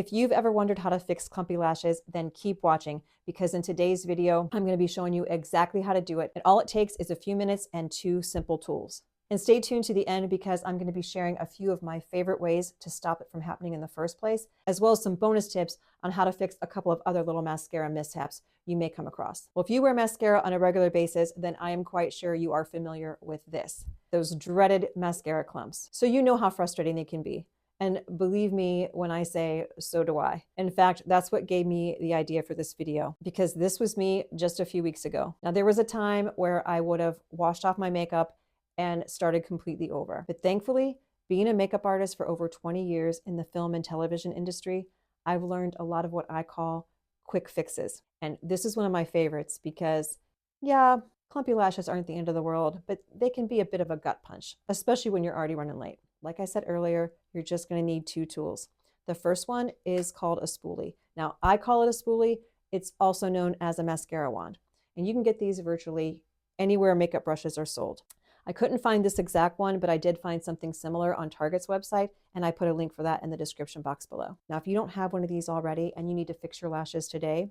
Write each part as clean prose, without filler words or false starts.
If you've ever wondered how to fix clumpy lashes, then keep watching, because in today's video, I'm going to be showing you exactly how to do it. And all it takes is a few minutes and 2 simple tools. And stay tuned to the end, because I'm going to be sharing a few of my favorite ways to stop it from happening in the first place, as well as some bonus tips on how to fix a couple of other little mascara mishaps you may come across. Well, if you wear mascara on a regular basis, then I am quite sure you are familiar with this, those dreaded mascara clumps. So you know how frustrating they can be. And believe me when I say, so do I. In fact, that's what gave me the idea for this video, because this was me just a few weeks ago. Now, there was a time where I would have washed off my makeup and started completely over. But thankfully, being a makeup artist for over 20 years in the film and television industry, I've learned a lot of what I call quick fixes. And this is one of my favorites because, yeah, clumpy lashes aren't the end of the world, but they can be a bit of a gut punch, especially when you're already running late. Like I said earlier, you're just going to need 2 tools. The first one is called a spoolie. Now, I call it a spoolie. It's also known as a mascara wand. And you can get these virtually anywhere makeup brushes are sold. I couldn't find this exact one, but I did find something similar on Target's website, and I put a link for that in the description box below. Now, if you don't have one of these already and you need to fix your lashes today,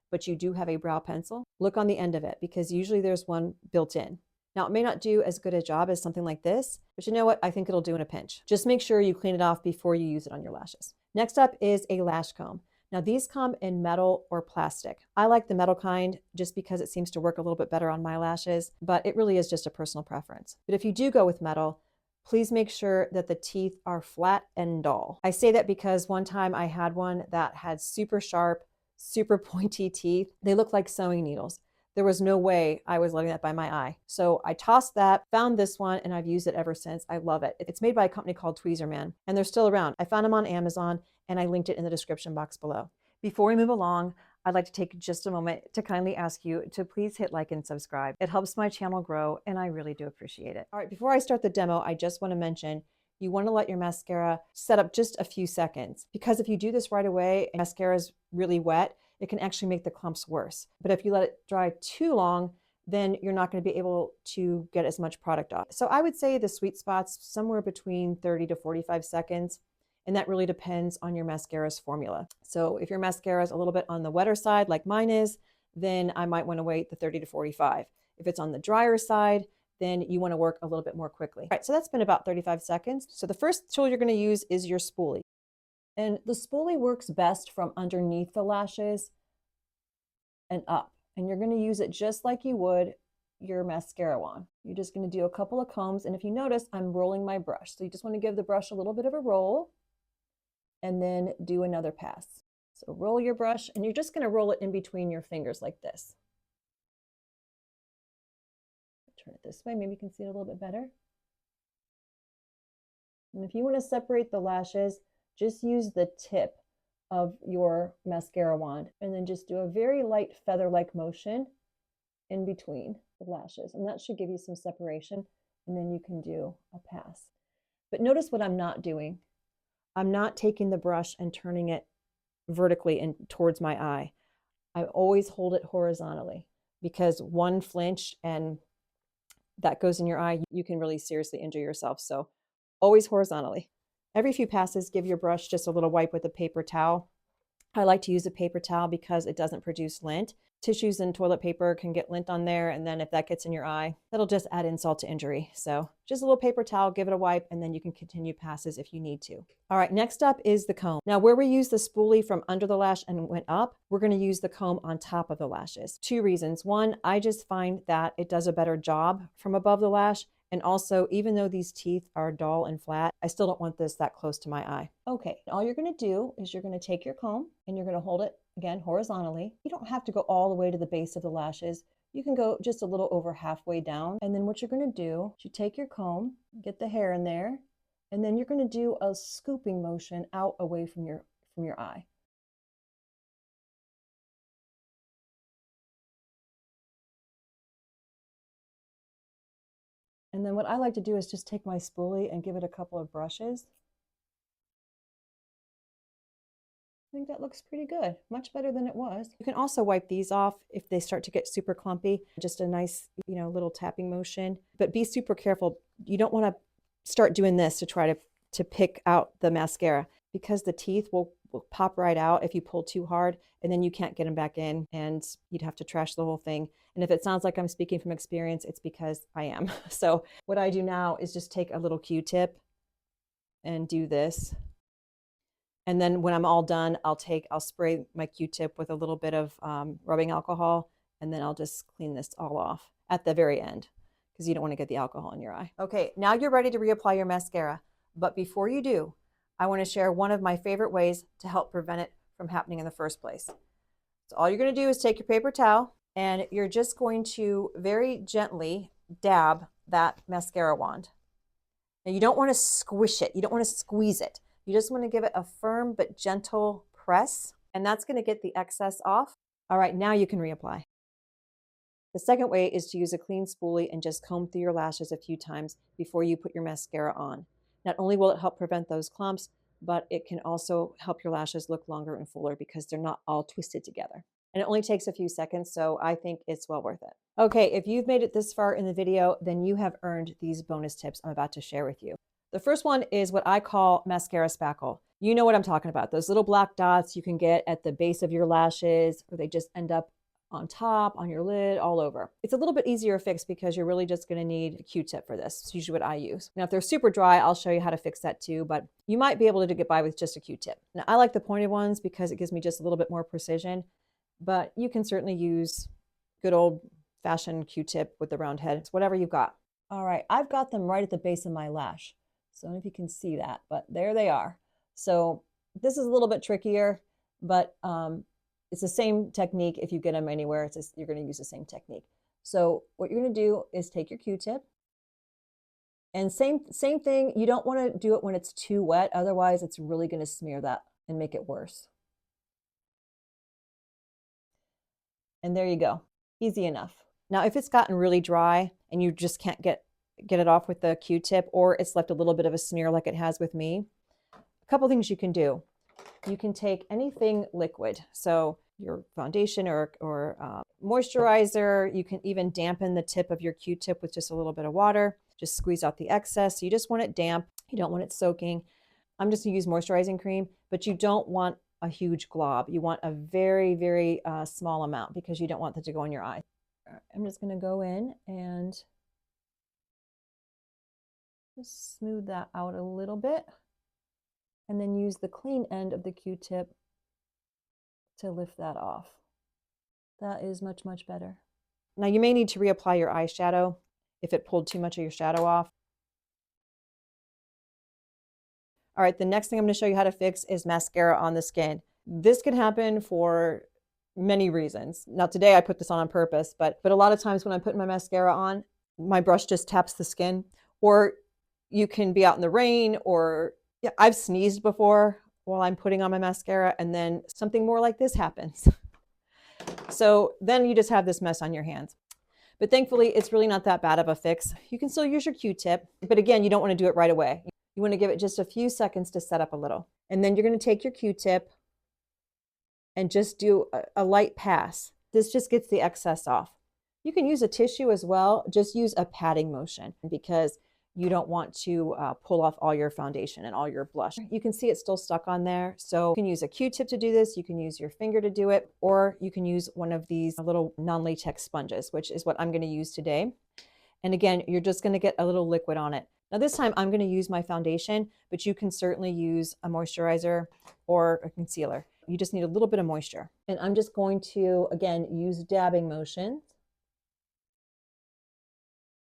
but you do have a brow pencil, look on the end of it, because usually there's one built in. Now, it may not do as good a job as something like this, but you know what? I think it'll do in a pinch. Just make sure you clean it off before you use it on your lashes. Next up is a lash comb. Now, these come in metal or plastic. I like the metal kind just because it seems to work a little bit better on my lashes, but it really is just a personal preference. But if you do go with metal, please make sure that the teeth are flat and dull. I say that because one time I had one that had super sharp, super pointy teeth. They look like sewing needles. There was no way I was letting that by my eye. So I tossed that, found this one, and I've used it ever since. I love it. It's made by a company called Tweezerman, and they're still around. I found them on Amazon, and I linked it in the description box below. Before we move along, I'd like to take just a moment to kindly ask you to please hit like and subscribe. It helps my channel grow, and I really do appreciate it. All right, before I start the demo, I just want to mention you want to let your mascara set up just a few seconds, because if you do this right away and mascara is really wet, it can actually make the clumps worse. But if you let it dry too long, then you're not going to be able to get as much product off. So I would say the sweet spot's somewhere between 30 to 45 seconds. And that really depends on your mascara's formula. So if your mascara is a little bit on the wetter side, like mine is, then I might want to wait the 30 to 45. If it's on the drier side, then you want to work a little bit more quickly. All right, so that's been about 35 seconds. So the first tool you're going to use is your spoolie. And the spoolie works best from underneath the lashes and up. And you're going to use it just like you would your mascara wand. You're just going to do a couple of combs. And if you notice, I'm rolling my brush. So you just want to give the brush a little bit of a roll and then do another pass. So roll your brush, and you're just going to roll it in between your fingers like this. Turn it this way. Maybe you can see it a little bit better. And if you want to separate the lashes, just use the tip of your mascara wand and then just do a very light feather-like motion in between the lashes. And that should give you some separation, and then you can do a pass. But notice what I'm not doing. I'm not taking the brush and turning it vertically and towards my eye. I always hold it horizontally, because one flinch and that goes in your eye, you can really seriously injure yourself. So always horizontally. Every few passes, give your brush just a little wipe with a paper towel. I like to use a paper towel because it doesn't produce lint. Tissues and toilet paper can get lint on there, and then if that gets in your eye, that'll just add insult to injury. So just a little paper towel, give it a wipe, and then you can continue passes if you need to. All right, next up is the comb. Now, where we use the spoolie from under the lash and went up, we're going to use the comb on top of the lashes. 2 reasons. One, I just find that it does a better job from above the lash. And also, even though these teeth are dull and flat, I still don't want this that close to my eye. Okay, all you're going to do is you're going to take your comb and you're going to hold it, again, horizontally. You don't have to go all the way to the base of the lashes. You can go just a little over halfway down. And then what you're going to do is you take your comb, get the hair in there, and then you're going to do a scooping motion out away from your eye. And then what I like to do is just take my spoolie and give it a couple of brushes. I think that looks pretty good, much better than it was. You can also wipe these off if they start to get super clumpy. Just a nice, little tapping motion, but be super careful. You don't want to start doing this to try to pick out the mascara. because the teeth will pop right out if you pull too hard, and then you can't get them back in and you'd have to trash the whole thing. And if it sounds like I'm speaking from experience, it's because I am. So what I do now is just take a little Q-tip and do this. And then when I'm all done, I'll spray my Q-tip with a little bit of rubbing alcohol, and then I'll just clean this all off at the very end because you don't want to get the alcohol in your eye. Okay, now you're ready to reapply your mascara. But before you do, I want to share one of my favorite ways to help prevent it from happening in the first place. So all you're going to do is take your paper towel and you're just going to very gently dab that mascara wand. Now you don't want to squish it. You don't want to squeeze it. You just want to give it a firm but gentle press, and that's going to get the excess off. All right, now you can reapply. The second way is to use a clean spoolie and just comb through your lashes a few times before you put your mascara on. Not only will it help prevent those clumps, but it can also help your lashes look longer and fuller because they're not all twisted together. And it only takes a few seconds, so I think it's well worth it. Okay, if you've made it this far in the video, then you have earned these bonus tips I'm about to share with you. The first one is what I call mascara spackle. You know what I'm talking about. Those little black dots you can get at the base of your lashes, or they just end up on top, on your lid, all over. It's a little bit easier to fix because you're really just gonna need a Q-tip for this. It's usually what I use. Now, if they're super dry, I'll show you how to fix that too, but you might be able to get by with just a Q-tip. Now, I like the pointed ones because it gives me just a little bit more precision, but you can certainly use good old fashioned Q-tip with the round head. It's whatever you've got. All right, I've got them right at the base of my lash. So I don't know if you can see that, but there they are. So this is a little bit trickier, but it's the same technique. If you get them anywhere, you're going to use the same technique. So what you're going to do is take your Q-tip, and same thing. You don't want to do it when it's too wet. Otherwise, it's really going to smear that and make it worse. And there you go. Easy enough. Now, if it's gotten really dry and you just can't get it off with the Q-tip, or it's left a little bit of a smear like it has with me, a couple things you can do. You can take anything liquid, so your foundation or moisturizer. You can even dampen the tip of your Q-tip with just a little bit of water. Just squeeze out the excess. You just want it damp. You don't want it soaking. I'm just going to use moisturizing cream, but you don't want a huge glob. You want a very, very small amount because you don't want that to go in your eye. I'm just going to go in and just smooth that out a little bit, and then use the clean end of the Q-tip to lift that off. That is much, much better. Now you may need to reapply your eyeshadow if it pulled too much of your shadow off. All right, the next thing I'm going to show you how to fix is mascara on the skin. This can happen for many reasons. Now today I put this on purpose, but a lot of times when I'm putting my mascara on, my brush just taps the skin, or you can be out in the rain, or yeah, I've sneezed before while I'm putting on my mascara, and then something more like this happens. So then you just have this mess on your hands. But thankfully, it's really not that bad of a fix. You can still use your Q-tip, but again, you don't want to do it right away. You want to give it just a few seconds to set up a little. And then you're going to take your Q-tip and just do a light pass. This just gets the excess off. You can use a tissue as well. Just use a patting motion because you don't want to pull off all your foundation and all your blush. You can see it's still stuck on there. So you can use a Q-tip to do this. You can use your finger to do it, or you can use one of these little non-latex sponges, which is what I'm going to use today. And again, you're just going to get a little liquid on it. Now this time I'm going to use my foundation, but you can certainly use a moisturizer or a concealer. You just need a little bit of moisture. And I'm just going to, again, use dabbing motions.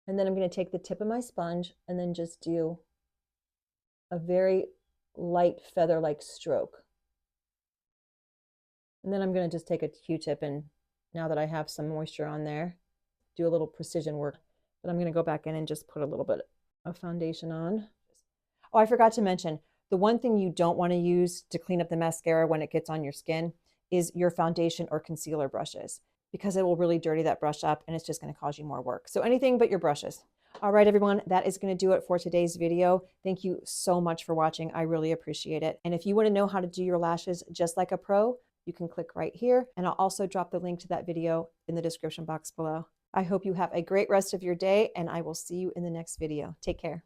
And then I'm going to take the tip of my sponge and then just do a very light feather-like stroke. And then I'm going to just take a Q-tip, and now that I have some moisture on there, do a little precision work. But I'm going to go back in and just put a little bit of foundation on. Oh, I forgot to mention, the one thing you don't want to use to clean up the mascara when it gets on your skin is your foundation or concealer brushes, because it will really dirty that brush up and it's just going to cause you more work. So anything but your brushes. All right, everyone, that is going to do it for today's video. Thank you so much for watching. I really appreciate it. And if you want to know how to do your lashes just like a pro, you can click right here. And I'll also drop the link to that video in the description box below. I hope you have a great rest of your day, and I will see you in the next video. Take care.